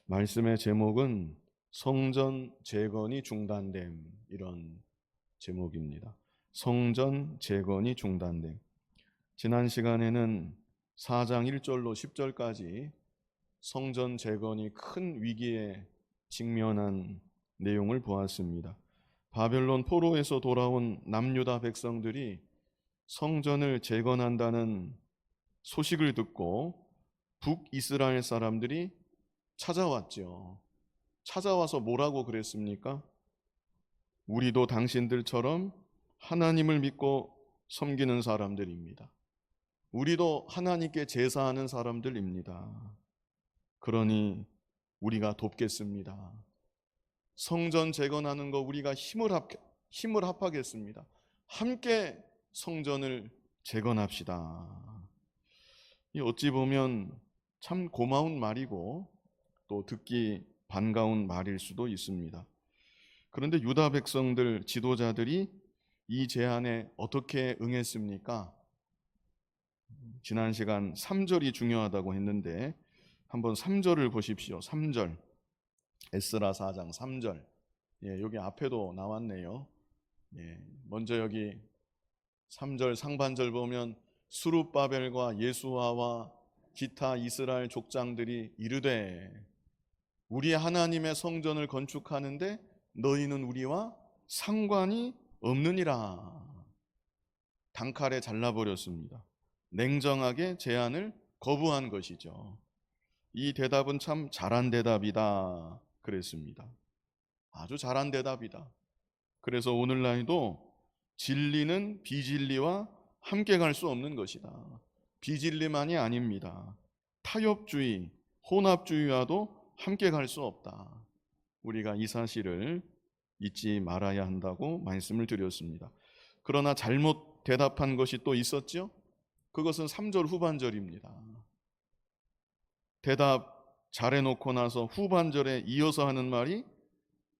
말씀의 제목은 성전 재건이 중단됨, 이런 제목입니다. 성전 재건이 중단됨. 지난 시간에는 4장 1절로 10절까지 성전 재건이 큰 위기에 직면한 내용을 보았습니다. 바벨론 포로에서 돌아온 남유다 백성들이 성전을 재건한다는 소식을 듣고 북이스라엘 사람들이 찾아왔죠. 찾아와서 뭐라고 그랬습니까? 우리도 당신들처럼 하나님을 믿고 섬기는 사람들입니다. 우리도 하나님께 제사하는 사람들입니다. 그러니 우리가 돕겠습니다. 성전 재건하는 거 우리가 힘을 합하겠습니다. 함께 성전을 재건합시다. 어찌 보면 참 고마운 말이고 또 듣기 반가운 말일 수도 있습니다. 그런데 유다 백성들 지도자들이 이 제안에 어떻게 응했습니까? 지난 시간 3절이 중요하다고 했는데 한번 3절을 보십시오. 3절. 에스라 4장 3절. 여기 앞에도 나왔네요. 먼저 여기 3절 상반절 보면 스룹바벨과 예수아와 기타 이스라엘 족장들이 이르되 우리 하나님의 성전을 건축하는데 너희는 우리와 상관이 없느니라. 단칼에 잘라버렸습니다. 냉정하게 제안을 거부한 것이죠. 이 대답은 참 잘한 대답이다 그랬습니다. 아주 잘한 대답이다. 그래서 오늘날도 진리는 비진리와 함께 갈 수 없는 것이다. 비진리만이 아닙니다. 타협주의, 혼합주의와도 함께 갈 수 없다. 우리가 이 사실을 잊지 말아야 한다고 말씀을 드렸습니다. 그러나 잘못 대답한 것이 또 있었죠? 그것은 3절 후반절입니다. 대답 잘해놓고 나서 후반절에 이어서 하는 말이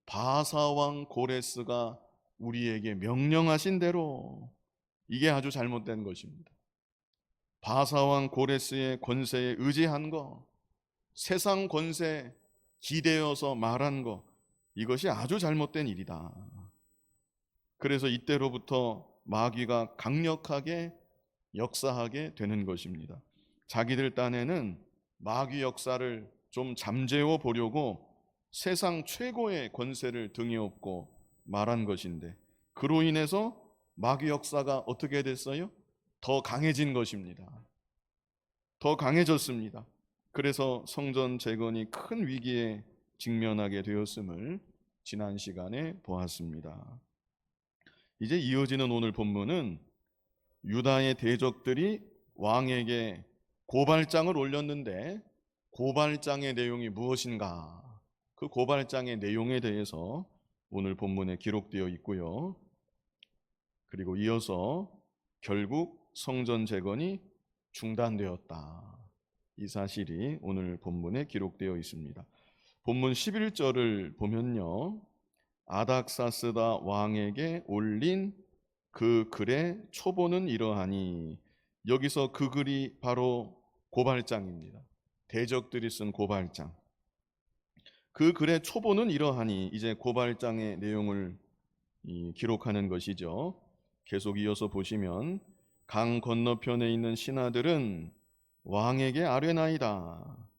바사왕 고레스가 우리에게 명령하신 대로, 이게 아주 잘못된 것입니다. 바사왕 고레스의 권세에 의지한 거, 세상 권세 기대어서 말한 거, 이것이 아주 잘못된 일이다. 그래서 이때로부터 마귀가 강력하게 역사하게 되는 것입니다. 자기들 딴에는 마귀 역사를 좀 잠재워 보려고 세상 최고의 권세를 등에 업고 말한 것인데, 그로 인해서 마귀 역사가 어떻게 됐어요? 더 강해진 것입니다. 더 강해졌습니다. 그래서 성전 재건이 큰 위기에 직면하게 되었음을 지난 시간에 보았습니다. 이제 이어지는 오늘 본문은 유다의 대적들이 왕에게 고발장을 올렸는데 고발장의 내용이 무엇인가? 그 고발장의 내용에 대해서 오늘 본문에 기록되어 있고요. 그리고 이어서 결국 성전 재건이 중단되었다. 이 사실이 오늘 본문에 기록되어 있습니다. 본문 11절을 보면요. 아닥사스다 왕에게 올린 그 글의 초본은 이러하니, 여기서 그 글이 바로 고발장입니다. 대적들이 쓴 고발장. 그 글의 초본은 이러하니, 이제 고발장의 내용을 기록하는 것이죠. 계속 이어서 보시면 강 건너편에 있는 신하들은 왕에게 아뢰나이다.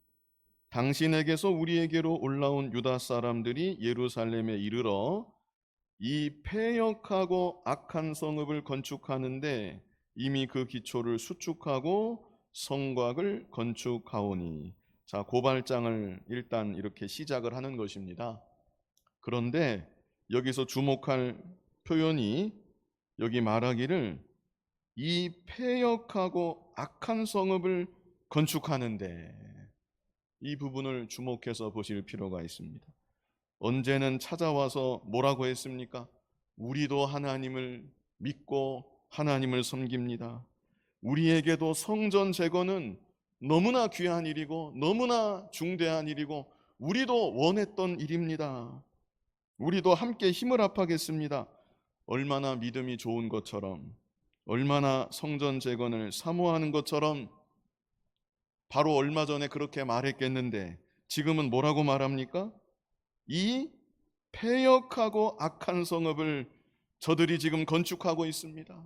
당신에게서 우리에게로 올라온 유다 사람들이 예루살렘에 이르러 이 패역하고 악한 성읍을 건축하는데 이미 그 기초를 수축하고 성곽을 건축하오니. 자, 고발장을 일단 이렇게 시작을 하는 것입니다. 그런데 여기서 주목할 표현이, 여기 말하기를 이 패역하고 악한 성읍을 건축하는데, 이 부분을 주목해서 보실 필요가 있습니다. 언제는 찾아와서 뭐라고 했습니까? 우리도 하나님을 믿고 하나님을 섬깁니다. 우리에게도 성전 재건은 너무나 귀한 일이고 너무나 중대한 일이고 우리도 원했던 일입니다. 우리도 함께 힘을 합하겠습니다. 얼마나 믿음이 좋은 것처럼, 얼마나 성전 재건을 사모하는 것처럼 바로 얼마 전에 그렇게 말했겠는데 지금은 뭐라고 말합니까? 이 패역하고 악한 성읍을 저들이 지금 건축하고 있습니다.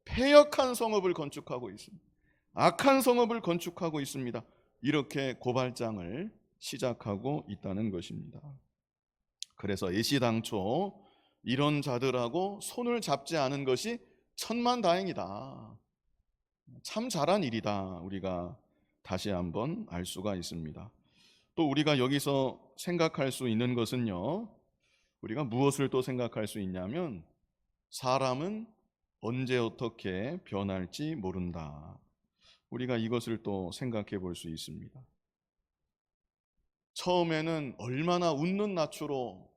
패역한 성읍을 건축하고 있습니다. 악한 성읍을 건축하고 있습니다. 이렇게 고발장을 시작하고 있다는 것입니다. 그래서 애시당초 이런 자들하고 손을 잡지 않은 것이 천만다행이다. 참 잘한 일이다. 우리가 다시 한번 알 수가 있습니다. 또 우리가 여기서 생각할 수 있는 것은요, 우리가 무엇을 또 생각할 수 있냐면, 사람은 언제 어떻게 변할지 모른다. 우리가 이것을 또 생각해 볼 수 있습니다. 처음에는 얼마나 웃는 낯으로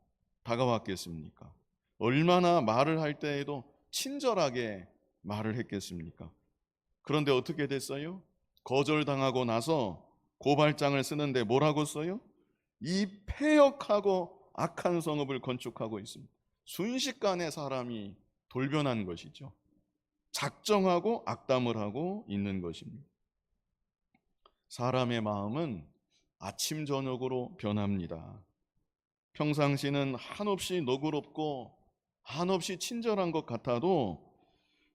다가왔겠습니까? 얼마나 말을 할 때에도 친절하게 말을 했겠습니까? 그런데 어떻게 됐어요? 거절당하고 나서 고발장을 쓰는데 뭐라고 써요? 이 패역하고 악한 성읍을 건축하고 있습니다. 순식간에 사람이 돌변한 것이죠. 작정하고 악담을 하고 있는 것입니다. 사람의 마음은 아침 저녁으로 변합니다. 평상시는 한없이 너그럽고 한없이 친절한 것 같아도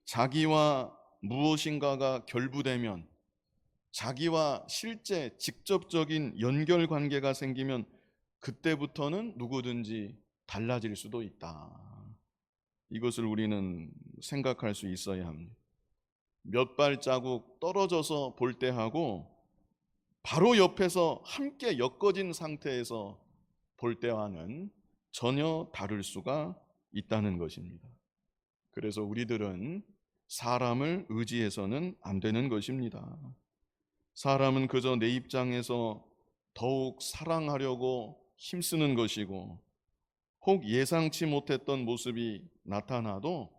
자기와 무엇인가가 결부되면, 자기와 실제 직접적인 연결 관계가 생기면 그때부터는 누구든지 달라질 수도 있다. 이것을 우리는 생각할 수 있어야 합니다. 몇 발자국 떨어져서 볼 때하고 바로 옆에서 함께 엮어진 상태에서 볼 때와는 전혀 다를 수가 있다는 것입니다. 그래서 우리들은 사람을 의지해서는 안 되는 것입니다. 사람은 그저 내 입장에서 더욱 사랑하려고 힘쓰는 것이고, 혹 예상치 못했던 모습이 나타나도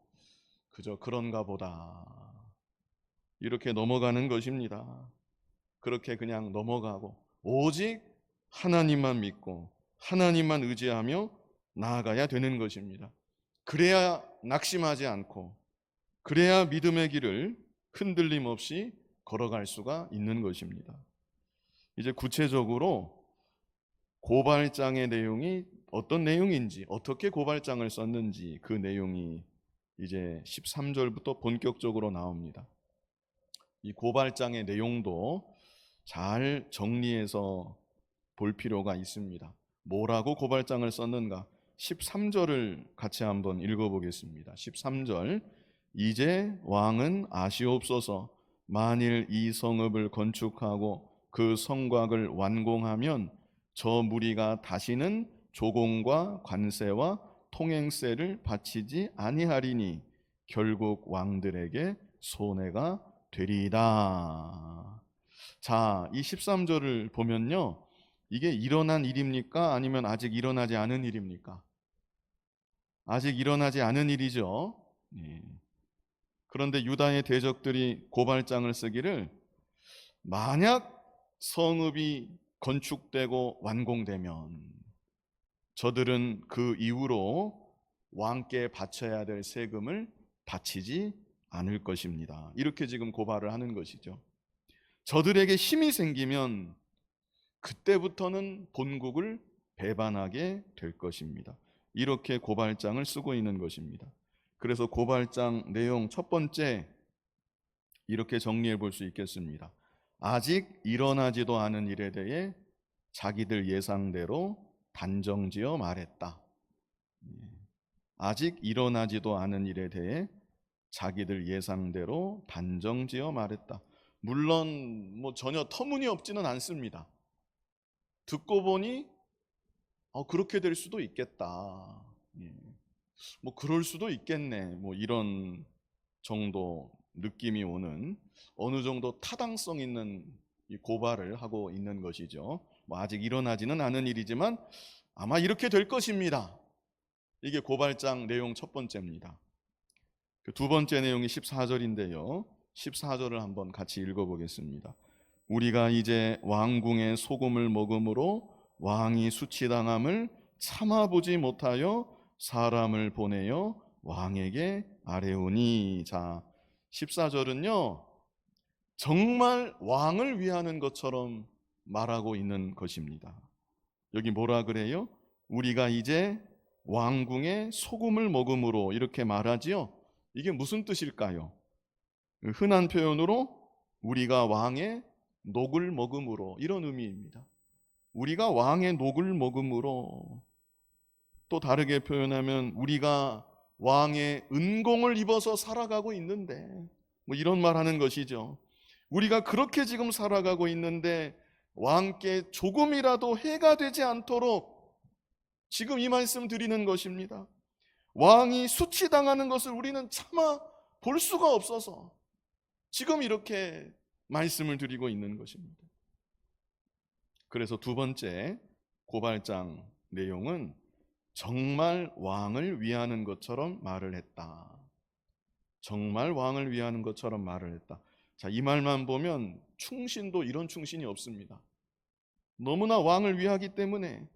그저 그런가 보다, 이렇게 넘어가는 것입니다. 그렇게 그냥 넘어가고 오직 하나님만 믿고 하나님만 의지하며 나아가야 되는 것입니다. 그래야 낙심하지 않고, 그래야 믿음의 길을 흔들림 없이 걸어갈 수가 있는 것입니다. 이제 구체적으로 고발장의 내용이 어떤 내용인지, 어떻게 고발장을 썼는지, 그 내용이 이제 13절부터 본격적으로 나옵니다. 이 고발장의 내용도 잘 정리해서 볼 필요가 있습니다. 뭐라고 고발장을 썼는가? 13절을 같이 한번 읽어보겠습니다. 13절, 이제 왕은 아시옵소서. 만일 이 성읍을 건축하고 그 성곽을 완공하면 저 무리가 다시는 조공과 관세와 통행세를 바치지 아니하리니 결국 왕들에게 손해가 되리이다. 자, 이 13절을 보면요, 이게 일어난 일입니까? 아니면 아직 일어나지 않은 일입니까? 아직 일어나지 않은 일이죠. 예. 그런데 유다의 대적들이 고발장을 쓰기를, 만약 성읍이 건축되고 완공되면 저들은 그 이후로 왕께 바쳐야 될 세금을 바치지 않을 것입니다. 이렇게 지금 고발을 하는 것이죠. 저들에게 힘이 생기면 그때부터는 본국을 배반하게 될 것입니다. 이렇게 고발장을 쓰고 있는 것입니다. 그래서 고발장 내용 첫 번째, 이렇게 정리해 볼 수 있겠습니다. 아직 일어나지도 않은 일에 대해 자기들 예상대로 단정지어 말했다. 아직 일어나지도 않은 일에 대해 자기들 예상대로 단정지어 말했다. 물론 전혀 터무니없지는 않습니다. 듣고 보니 그렇게 될 수도 있겠다. 그럴 수도 있겠네. 이런 정도 느낌이 오는, 어느 정도 타당성 있는 이 고발을 하고 있는 것이죠. 아직 일어나지는 않은 일이지만 아마 이렇게 될 것입니다. 이게 고발장 내용 첫 번째입니다. 두 번째 내용이 14절인데요. 14절을 한번 같이 읽어보겠습니다. 우리가 이제 왕궁의 소금을 먹음으로 왕이 수치당함을 참아보지 못하여 사람을 보내어 왕에게 아뢰오니. 자, 14절은요 정말 왕을 위하는 것처럼 말하고 있는 것입니다. 여기 뭐라 그래요? 우리가 이제 왕궁의 소금을 먹음으로 이렇게 말하지요. 이게 무슨 뜻일까요? 흔한 표현으로 우리가 왕의 녹을 먹음으로, 이런 의미입니다. 우리가 왕의 녹을 먹음으로, 또 다르게 표현하면 우리가 왕의 은공을 입어서 살아가고 있는데, 뭐 이런 말 하는 것이죠. 우리가 그렇게 지금 살아가고 있는데 왕께 조금이라도 해가 되지 않도록 지금 이 말씀 드리는 것입니다. 왕이 수치당하는 것을 우리는 차마 볼 수가 없어서 지금 이렇게 말씀을 드리고 있는 것입니다. 그래서 두 번째 고발장 내용은 정말 왕을 위하는 것처럼 말을 했다. 정말 왕을 위하는 것처럼 말을 했다. 자, 이 말만 보면 충신도 이런 충신이 없습니다. 너무나 왕을 위하기 때문에,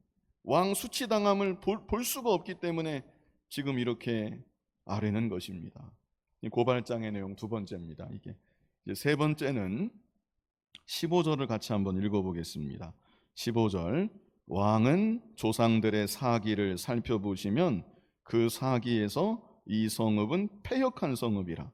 왕 수치당함을 볼 수가 없기 때문에 지금 이렇게 아뢰는 것입니다. 이 고발장의 내용 두 번째입니다. 이게 이제 세 번째는 15절을 같이 한번 읽어보겠습니다. 15절, 왕은 조상들의 사기를 살펴보시면 그 사기에서 이 성읍은 패역한 성읍이라.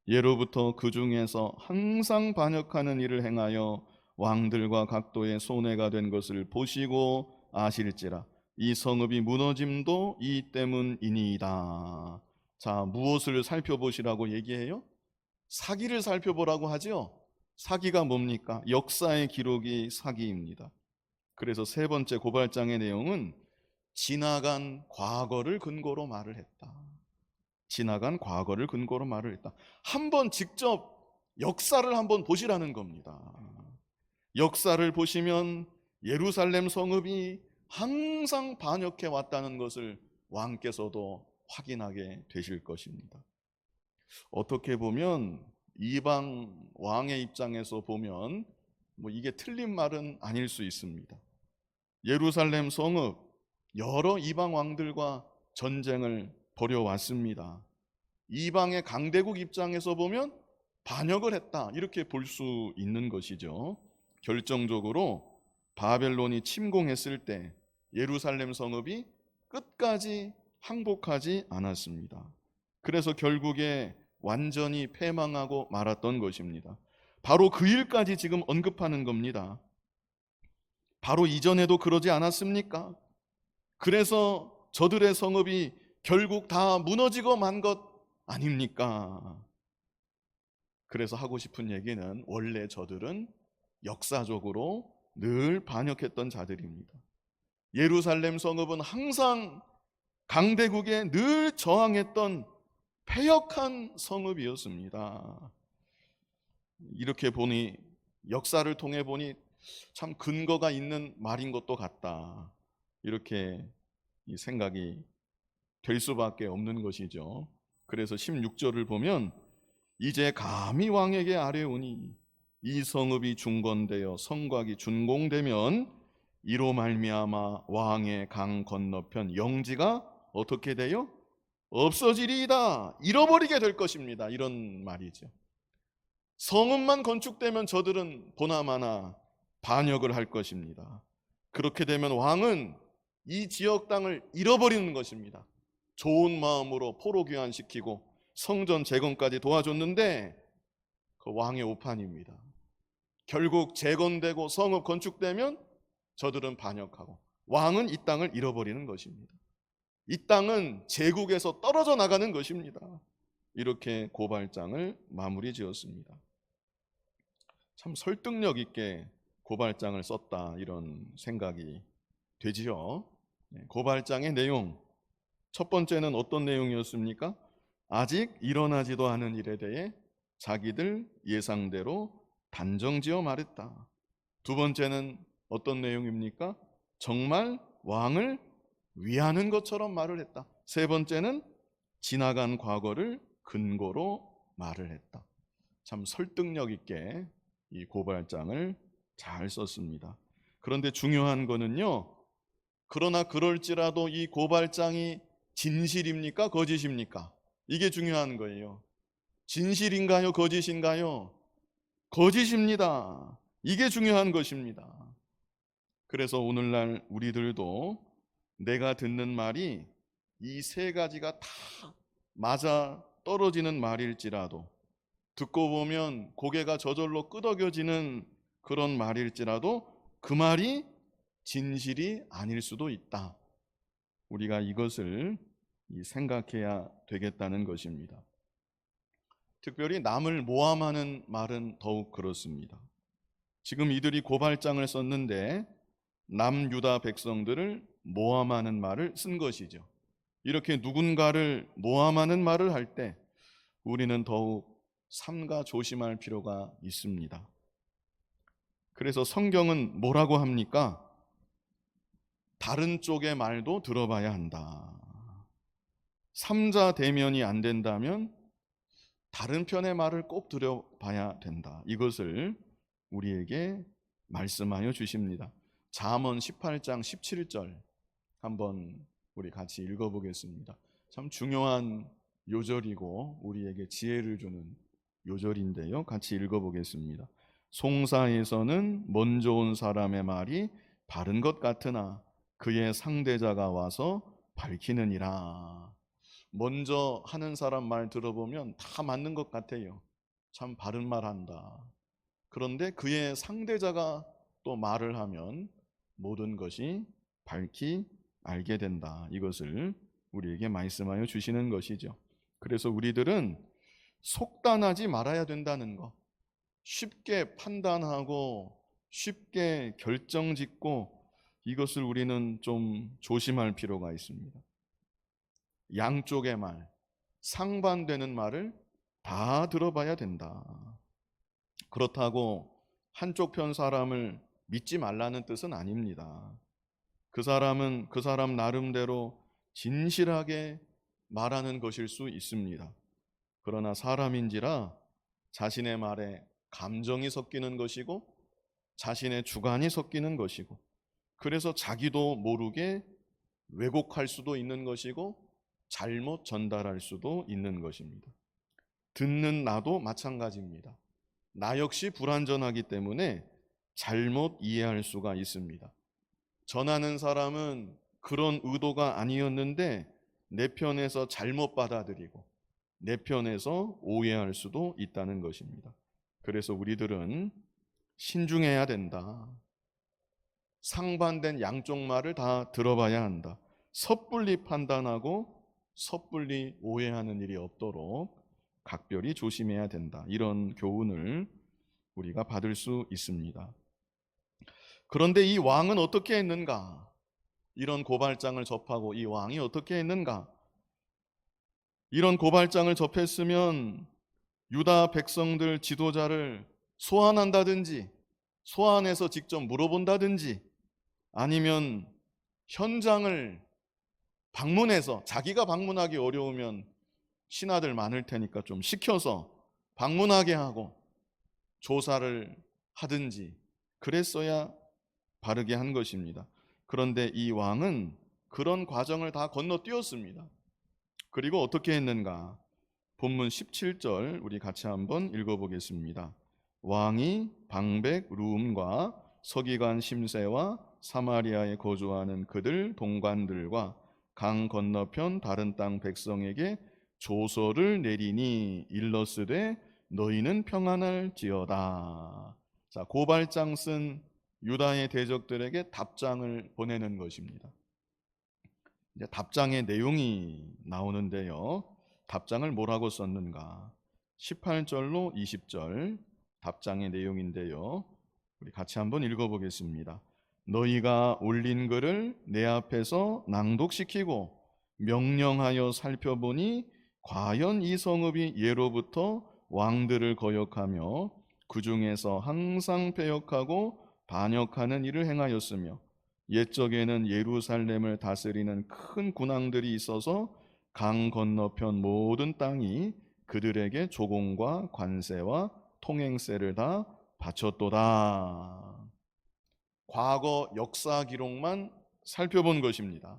예로부터 그 중에서 항상 반역하는 일을 행하여 왕들과 각도의 손해가 된 것을 보시고 아실지라. 이 성읍이 무너짐도 이 때문이니이다. 자, 무엇을 살펴보시라고 얘기해요? 사기를 살펴보라고 하죠. 사기가 뭡니까? 역사의 기록이 사기입니다. 그래서 세 번째 고발장의 내용은 지나간 과거를 근거로 말을 했다. 지나간 과거를 근거로 말을 했다. 한번 직접 역사를 한번 보시라는 겁니다. 역사를 보시면 예루살렘 성읍이 항상 반역해 왔다는 것을 왕께서도 확인하게 되실 것입니다. 어떻게 보면 이방 왕의 입장에서 보면 뭐 이게 틀린 말은 아닐 수 있습니다. 예루살렘 성읍 여러 이방 왕들과 전쟁을 벌여왔습니다. 이방의 강대국 입장에서 보면 반역을 했다, 이렇게 볼 수 있는 것이죠. 결정적으로 바벨론이 침공했을 때 예루살렘 성읍이 끝까지 항복하지 않았습니다. 그래서 결국에 완전히 패망하고 말았던 것입니다. 바로 그 일까지 지금 언급하는 겁니다. 바로 이전에도 그러지 않았습니까? 그래서 저들의 성읍이 결국 다 무너지고 만 것 아닙니까? 그래서 하고 싶은 얘기는 원래 저들은 역사적으로 늘 반역했던 자들입니다. 예루살렘 성읍은 항상 강대국에 늘 저항했던 패역한 성읍이었습니다. 이렇게 보니, 역사를 통해 보니 참 근거가 있는 말인 것도 같다, 이렇게 생각이 될 수밖에 없는 것이죠. 그래서 16절을 보면 이제 감히 왕에게 아뢰오니 이 성읍이 중건되어 성곽이 준공되면 이로 말미암아 왕의 강 건너편 영지가 어떻게 돼요? 없어지리이다, 잃어버리게 될 것입니다. 이런 말이죠. 성읍만 건축되면 저들은 보나마나 반역을 할 것입니다. 그렇게 되면 왕은 이 지역 땅을 잃어버리는 것입니다. 좋은 마음으로 포로 귀환시키고 성전 재건까지 도와줬는데 그 왕의 오판입니다. 결국 재건되고 성읍 건축되면 저들은 반역하고 왕은 이 땅을 잃어버리는 것입니다. 이 땅은 제국에서 떨어져 나가는 것입니다. 이렇게 고발장을 마무리 지었습니다. 참 설득력 있게 고발장을 썼다, 이런 생각이 되지요. 고발장의 내용, 첫 번째는 어떤 내용이었습니까? 아직 일어나지도 않은 일에 대해 자기들 예상대로 단정지어 말했다. 두 번째는 어떤 내용입니까? 정말 왕을 위하는 것처럼 말을 했다. 세 번째는 지나간 과거를 근거로 말을 했다. 참 설득력 있게 이 고발장을 잘 썼습니다. 그런데 중요한 거는요, 그러나 그럴지라도 이 고발장이 진실입니까? 거짓입니까? 이게 중요한 거예요. 진실인가요? 거짓인가요? 거짓입니다. 이게 중요한 것입니다. 그래서 오늘날 우리들도 내가 듣는 말이 이 세 가지가 다 맞아 떨어지는 말일지라도, 듣고 보면 고개가 저절로 끄덕여지는 그런 말일지라도 그 말이 진실이 아닐 수도 있다. 우리가 이것을 생각해야 되겠다는 것입니다. 특별히 남을 모함하는 말은 더욱 그렇습니다. 지금 이들이 고발장을 썼는데 남유다 백성들을 모함하는 말을 쓴 것이죠. 이렇게 누군가를 모함하는 말을 할 때 우리는 더욱 삼가 조심할 필요가 있습니다. 그래서 성경은 뭐라고 합니까? 다른 쪽의 말도 들어봐야 한다. 삼자 대면이 안 된다면 다른 편의 말을 꼭 들어봐야 된다. 이것을 우리에게 말씀하여 주십니다. 잠언 18장 17절 한번 우리 같이 읽어보겠습니다. 참 중요한 요절이고 우리에게 지혜를 주는 요절인데요. 같이 읽어보겠습니다. 송사에서는 먼저 온 사람의 말이 바른 것 같으나 그의 상대자가 와서 밝히느니라. 먼저 하는 사람 말 들어보면 다 맞는 것 같아요. 참 바른 말 한다. 그런데 그의 상대자가 또 말을 하면 모든 것이 밝히 알게 된다. 이것을 우리에게 말씀하여 주시는 것이죠. 그래서 우리들은 속단하지 말아야 된다는 것. 쉽게 판단하고 쉽게 결정짓고 이것을 우리는 좀 조심할 필요가 있습니다. 양쪽의 말, 상반되는 말을 다 들어봐야 된다. 그렇다고 한쪽 편 사람을 믿지 말라는 뜻은 아닙니다. 그 사람은 그 사람 나름대로 진실하게 말하는 것일 수 있습니다. 그러나 사람인지라 자신의 말에 감정이 섞이는 것이고 자신의 주관이 섞이는 것이고 그래서 자기도 모르게 왜곡할 수도 있는 것이고 잘못 전달할 수도 있는 것입니다. 듣는 나도 마찬가지입니다. 나 역시 불완전하기 때문에 잘못 이해할 수가 있습니다. 전하는 사람은 그런 의도가 아니었는데 내 편에서 잘못 받아들이고 내 편에서 오해할 수도 있다는 것입니다. 그래서 우리들은 신중해야 된다. 상반된 양쪽 말을 다 들어봐야 한다. 섣불리 판단하고 섣불리 오해하는 일이 없도록 각별히 조심해야 된다. 이런 교훈을 우리가 받을 수 있습니다. 그런데 이 왕은 어떻게 했는가? 이런 고발장을 접하고 이 왕이 어떻게 했는가? 이런 고발장을 접했으면 유다 백성들 지도자를 소환한다든지 소환해서 직접 물어본다든지 아니면 현장을 방문해서 자기가 방문하기 어려우면 신하들 많을 테니까 좀 시켜서 방문하게 하고 조사를 하든지 그랬어야 바르게 한 것입니다. 그런데 이 왕은 그런 과정을 다 건너뛰었습니다. 그리고 어떻게 했는가? 본문 17절 우리 같이 한번 읽어보겠습니다. 왕이 방백 루음과 서기관 심세와 사마리아에 거주하는 그들 동관들과 강 건너편 다른 땅 백성에게 조서를 내리니 일러스되 너희는 평안할지어다. 자, 고발장 쓴 유다의 대적들에게 답장을 보내는 것입니다. 이제 답장의 내용이 나오는데요. 답장을 뭐라고 썼는가? 18절로 20절 답장의 내용인데요. 우리 같이 한번 읽어보겠습니다. 너희가 올린 글을 내 앞에서 낭독시키고 명령하여 살펴보니 과연 이 성읍이 예로부터 왕들을 거역하며 그 중에서 항상 패역하고 반역하는 일을 행하였으며 옛적에는 예루살렘을 다스리는 큰 군왕들이 있어서 강 건너편 모든 땅이 그들에게 조공과 관세와 통행세를 다 바쳤도다. 과거 역사 기록만 살펴본 것입니다.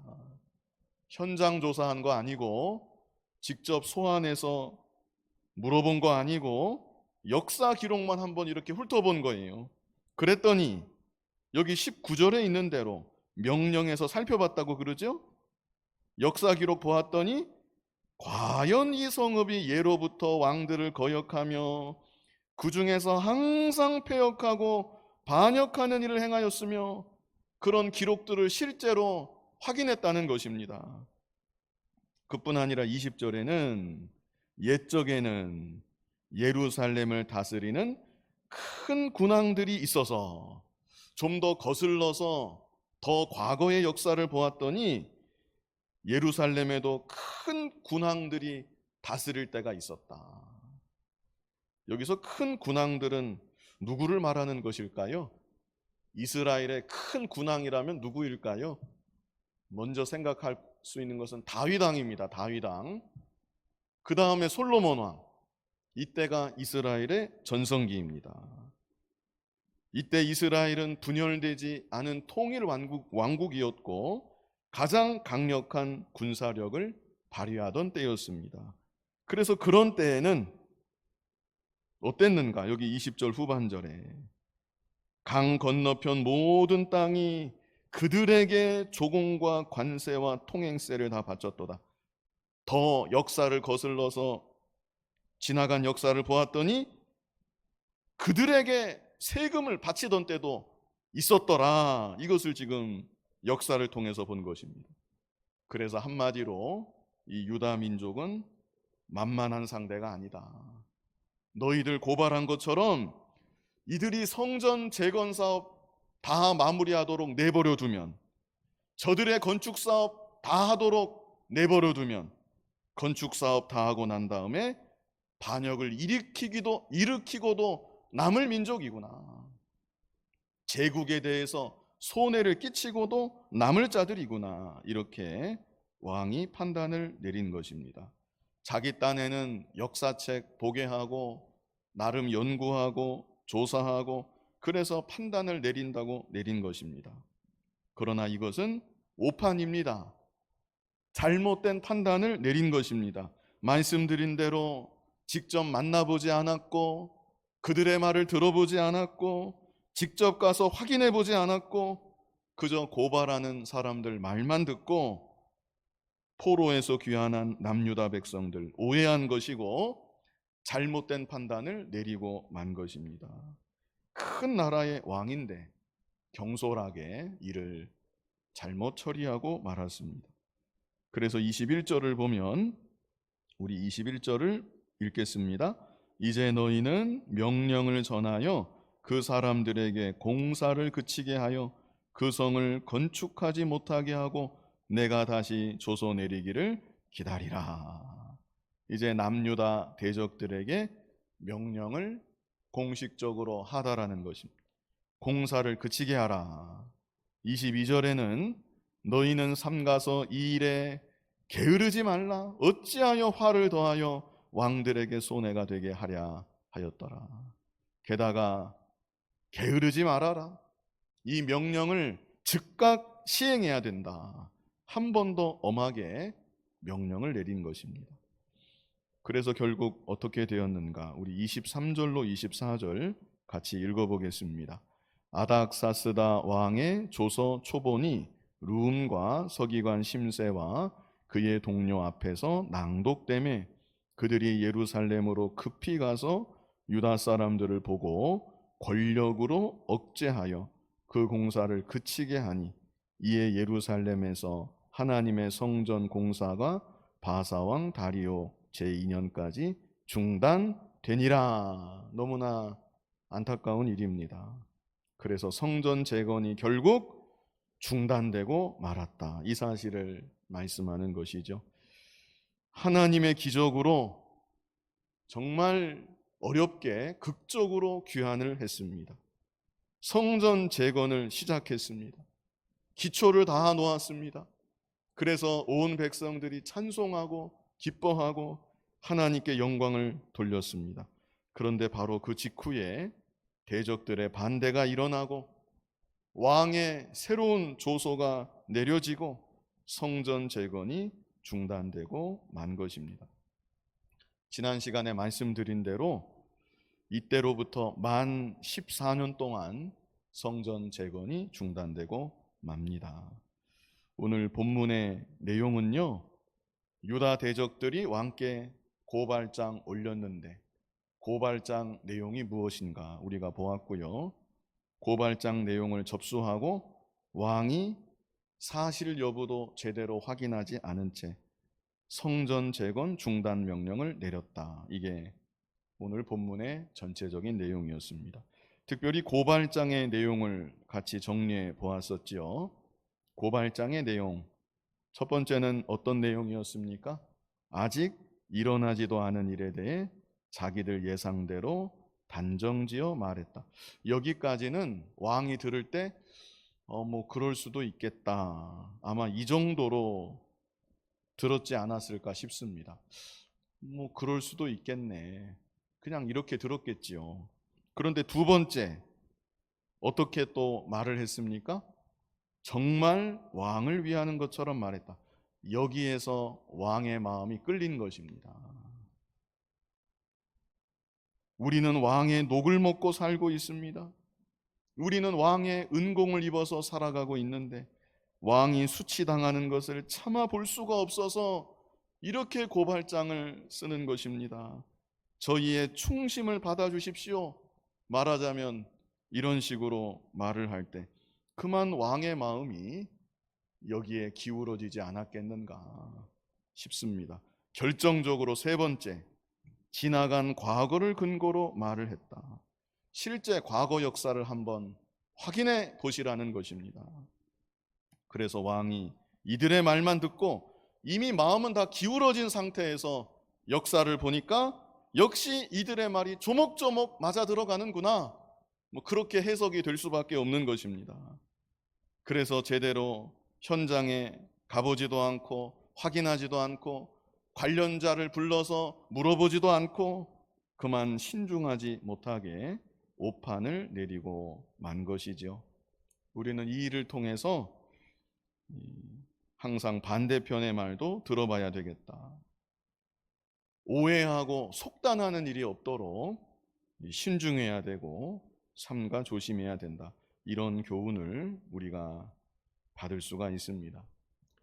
현장 조사한 거 아니고 직접 소환해서 물어본 거 아니고 역사 기록만 한번 이렇게 훑어본 거예요. 그랬더니 여기 19절에 있는 대로 명령에서 살펴봤다고 그러죠. 역사 기록 보았더니 과연 이 성읍이 예로부터 왕들을 거역하며 그 중에서 항상 패역하고 반역하는 일을 행하였으며, 그런 기록들을 실제로 확인했다는 것입니다. 그뿐 아니라 20절에는 옛적에는 예루살렘을 다스리는 큰 군왕들이 있어서, 좀 더 거슬러서 더 과거의 역사를 보았더니 예루살렘에도 큰 군왕들이 다스릴 때가 있었다. 여기서 큰 군왕들은 누구를 말하는 것일까요? 이스라엘의 큰 군왕이라면 누구일까요? 먼저 생각할 수 있는 것은 다윗 왕입니다. 다윗 왕. 그 다음에 솔로몬 왕. 이때가 이스라엘의 전성기입니다. 이때 이스라엘은 분열되지 않은 통일 왕국이었고 가장 강력한 군사력을 발휘하던 때였습니다. 그래서 그런 때에는 어땠는가? 여기 20절 후반절에 강 건너편 모든 땅이 그들에게 조공과 관세와 통행세를 다 바쳤도다. 더 역사를 거슬러서 지나간 역사를 보았더니 그들에게 세금을 바치던 때도 있었더라. 이것을 지금 역사를 통해서 본 것입니다. 그래서 한마디로 이 유다 민족은 만만한 상대가 아니다. 너희들 고발한 것처럼 이들이 성전 재건 사업 다 마무리하도록 내버려 두면, 저들의 건축 사업 다 하도록 내버려 두면, 건축 사업 다 하고 난 다음에 반역을 일으키고도 남을 민족이구나. 제국에 대해서 손해를 끼치고도 남을 자들이구나. 이렇게 왕이 판단을 내린 것입니다. 자기 딴에는 역사책 보게 하고 나름 연구하고 조사하고 그래서 판단을 내린다고 내린 것입니다. 그러나 이것은 오판입니다. 잘못된 판단을 내린 것입니다. 말씀드린 대로 직접 만나보지 않았고 그들의 말을 들어보지 않았고 직접 가서 확인해 보지 않았고 그저 고발하는 사람들 말만 듣고 포로에서 귀환한 남유다 백성들 오해한 것이고 잘못된 판단을 내리고 만 것입니다. 큰 나라의 왕인데 경솔하게 이를 잘못 처리하고 말았습니다. 그래서 21절을 보면 우리 21절을 읽겠습니다. 이제 너희는 명령을 전하여 그 사람들에게 공사를 그치게 하여 그 성을 건축하지 못하게 하고 내가 다시 조서 내리기를 기다리라. 이제 남유다 대적들에게 명령을 공식적으로 하다라는 것입니다. 공사를 그치게 하라. 22절에는 너희는 삼가서 이 일에 게으르지 말라. 어찌하여 화를 더하여 왕들에게 손해가 되게 하랴 하였더라. 게다가 게으르지 말아라. 이 명령을 즉각 시행해야 된다. 한 번 더 엄하게 명령을 내린 것입니다. 그래서 결국 어떻게 되었는가? 우리 23절로 24절 같이 읽어보겠습니다. 아닥사스다 왕의 조서 초본이 룸과 서기관 심세와 그의 동료 앞에서 낭독되매 그들이 예루살렘으로 급히 가서 유다 사람들을 보고 권력으로 억제하여 그 공사를 그치게 하니 이에 예루살렘에서 하나님의 성전 공사가 바사왕 다리오 제2년까지 중단되니라. 너무나 안타까운 일입니다. 그래서 성전 재건이 결국 중단되고 말았다. 이 사실을 말씀하는 것이죠. 하나님의 기적으로 정말 어렵게 극적으로 귀환을 했습니다. 성전 재건을 시작했습니다. 기초를 다 놓았습니다. 그래서 온 백성들이 찬송하고 기뻐하고 하나님께 영광을 돌렸습니다. 그런데 바로 그 직후에 대적들의 반대가 일어나고 왕의 새로운 조서가 내려지고 성전 재건이 중단되고 만 것입니다. 지난 시간에 말씀드린 대로 이때로부터 만 14년 동안 성전 재건이 중단되고 맙니다. 오늘 본문의 내용은요, 유다 대적들이 왕께 고발장 올렸는데 고발장 내용이 무엇인가 우리가 보았고요. 고발장 내용을 접수하고 왕이 사실 여부도 제대로 확인하지 않은 채 성전 재건 중단 명령을 내렸다. 이게 오늘 본문의 전체적인 내용이었습니다. 특별히 고발장의 내용을 같이 정리해 보았었지요. 고발장의 내용, 첫 번째는 어떤 내용이었습니까? 아직 일어나지도 않은 일에 대해 자기들 예상대로 단정지어 말했다. 여기까지는 왕이 들을 때 뭐 그럴 수도 있겠다, 아마 이 정도로 들었지 않았을까 싶습니다. 뭐 그럴 수도 있겠네, 그냥 이렇게 들었겠지요. 그런데 두 번째, 어떻게 또 말을 했습니까? 정말 왕을 위하는 것처럼 말했다. 여기에서 왕의 마음이 끌린 것입니다. 우리는 왕의 녹을 먹고 살고 있습니다. 우리는 왕의 은공을 입어서 살아가고 있는데 왕이 수치당하는 것을 참아 볼 수가 없어서 이렇게 고발장을 쓰는 것입니다. 저희의 충심을 받아주십시오. 말하자면 이런 식으로 말을 할 때 그만 왕의 마음이 여기에 기울어지지 않았겠는가 싶습니다. 결정적으로 세 번째, 지나간 과거를 근거로 말을 했다. 실제 과거 역사를 한번 확인해 보시라는 것입니다. 그래서 왕이 이들의 말만 듣고 이미 마음은 다 기울어진 상태에서 역사를 보니까 역시 이들의 말이 조목조목 맞아 들어가는구나, 뭐 그렇게 해석이 될 수밖에 없는 것입니다. 그래서 제대로 현장에 가보지도 않고 확인하지도 않고 관련자를 불러서 물어보지도 않고 그만 신중하지 못하게 오판을 내리고 만 것이죠. 우리는 이 일을 통해서 항상 반대편의 말도 들어봐야 되겠다, 오해하고 속단하는 일이 없도록 신중해야 되고 삼가 조심해야 된다, 이런 교훈을 우리가 받을 수가 있습니다.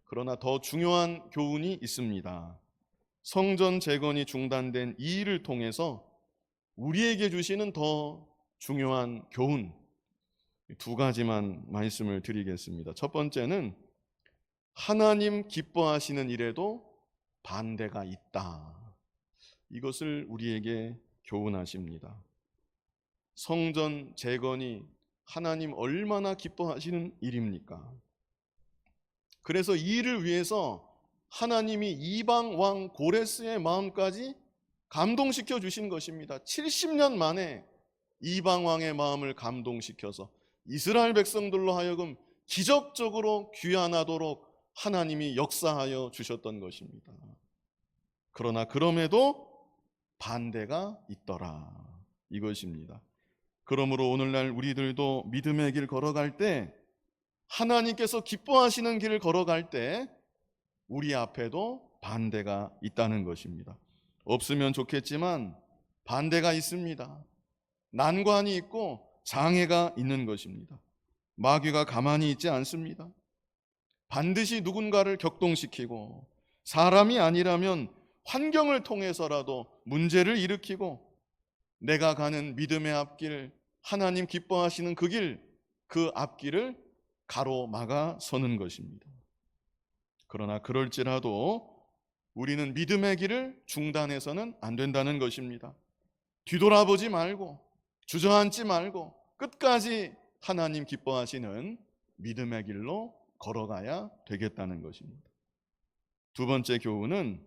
그러나 더 중요한 교훈이 있습니다. 성전 재건이 중단된 이 일을 통해서 우리에게 주시는 더 중요한 교훈, 두 가지만 말씀을 드리겠습니다. 첫 번째는 하나님 기뻐하시는 일에도 반대가 있다. 이것을 우리에게 교훈하십니다. 성전 재건이 하나님 얼마나 기뻐하시는 일입니까? 그래서 이 일을 위해서 하나님이 이방 왕 고레스의 마음까지 감동시켜 주신 것입니다. 70년 만에 이방 왕의 마음을 감동시켜서 이스라엘 백성들로 하여금 기적적으로 귀환하도록 하나님이 역사하여 주셨던 것입니다. 그러나 그럼에도 반대가 있더라, 이것입니다. 그러므로 오늘날 우리들도 믿음의 길 걸어갈 때, 하나님께서 기뻐하시는 길을 걸어갈 때 우리 앞에도 반대가 있다는 것입니다. 없으면 좋겠지만 반대가 있습니다. 난관이 있고 장애가 있는 것입니다. 마귀가 가만히 있지 않습니다. 반드시 누군가를 격동시키고 사람이 아니라면 환경을 통해서라도 문제를 일으키고 내가 가는 믿음의 앞길, 하나님 기뻐하시는 그 길, 그 앞길을 가로막아 서는 것입니다. 그러나 그럴지라도 우리는 믿음의 길을 중단해서는 안 된다는 것입니다. 뒤돌아보지 말고 주저앉지 말고 끝까지 하나님 기뻐하시는 믿음의 길로 걸어가야 되겠다는 것입니다. 두 번째 교훈은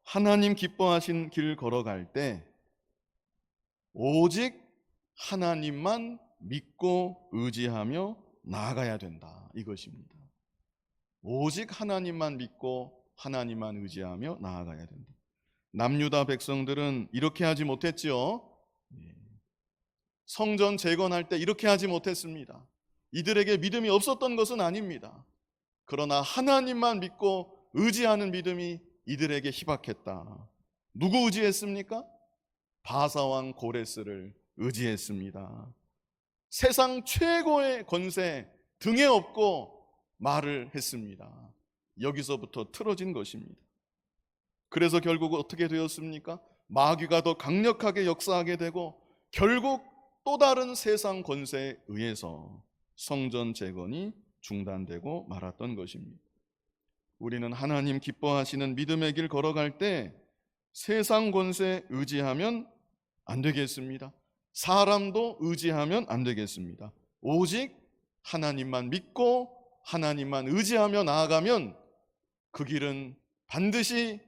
하나님 기뻐하신 길 걸어갈 때 오직 하나님만 믿고 의지하며 나아가야 된다, 이것입니다. 오직 하나님만 믿고 하나님만 의지하며 나아가야 된다. 남유다 백성들은 이렇게 하지 못했지요. 성전 재건할 때 이렇게 하지 못했습니다. 이들에게 믿음이 없었던 것은 아닙니다. 그러나 하나님만 믿고 의지하는 믿음이 이들에게 희박했다. 누구 의지했습니까? 바사왕 고레스를 의지했습니다. 세상 최고의 권세 등에 업고 말을 했습니다. 여기서부터 틀어진 것입니다. 그래서 결국 어떻게 되었습니까? 마귀가 더 강력하게 역사하게 되고 결국 또 다른 세상 권세에 의해서 성전 재건이 중단되고 말았던 것입니다. 우리는 하나님 기뻐하시는 믿음의 길 걸어갈 때 세상 권세에 의지하면 안 되겠습니다. 사람도 의지하면 안 되겠습니다. 오직 하나님만 믿고 하나님만 의지하며 나아가면 그 길은 반드시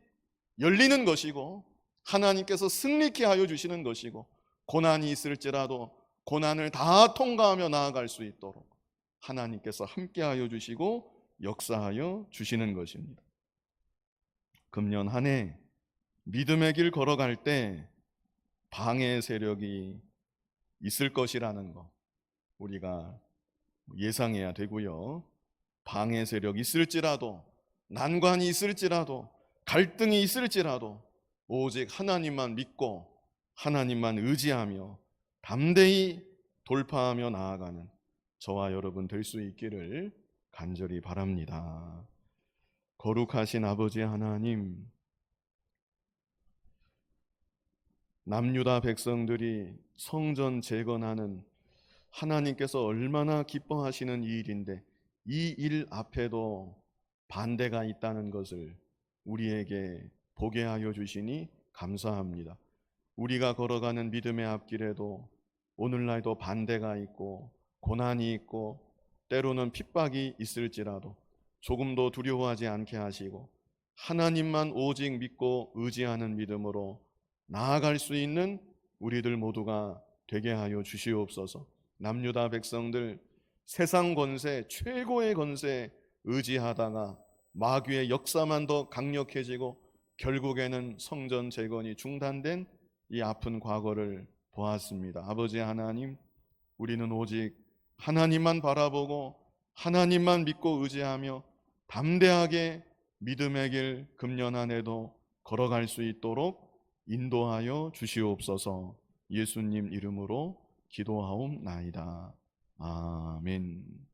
열리는 것이고 하나님께서 승리케 하여 주시는 것이고 고난이 있을지라도 고난을 다 통과하며 나아갈 수 있도록 하나님께서 함께하여 주시고 역사하여 주시는 것입니다. 금년 한 해 믿음의 길 걸어갈 때 방해 세력이 있을 것이라는 거 우리가 예상해야 되고요. 방해 세력이 있을지라도 난관이 있을지라도 갈등이 있을지라도 오직 하나님만 믿고 하나님만 의지하며 담대히 돌파하며 나아가는 저와 여러분 될 수 있기를 간절히 바랍니다. 거룩하신 아버지 하나님, 남유다 백성들이 성전 재건하는 하나님께서 얼마나 기뻐하시는 이 일인데 이 일 앞에도 반대가 있다는 것을 우리에게 보게 하여 주시니 감사합니다. 우리가 걸어가는 믿음의 앞길에도 오늘날도 반대가 있고 고난이 있고 때로는 핍박이 있을지라도 조금도 두려워하지 않게 하시고 하나님만 오직 믿고 의지하는 믿음으로 나아갈 수 있는 우리들 모두가 되게 하여 주시옵소서. 남유다 백성들 세상 권세 최고의 권세에 의지하다가 마귀의 역사만 더 강력해지고 결국에는 성전 재건이 중단된 이 아픈 과거를 보았습니다. 아버지 하나님, 우리는 오직 하나님만 바라보고 하나님만 믿고 의지하며 담대하게 믿음의 길 금년 한 해도 걸어갈 수 있도록 인도하여 주시옵소서. 예수님 이름으로 기도하옵나이다. 아멘.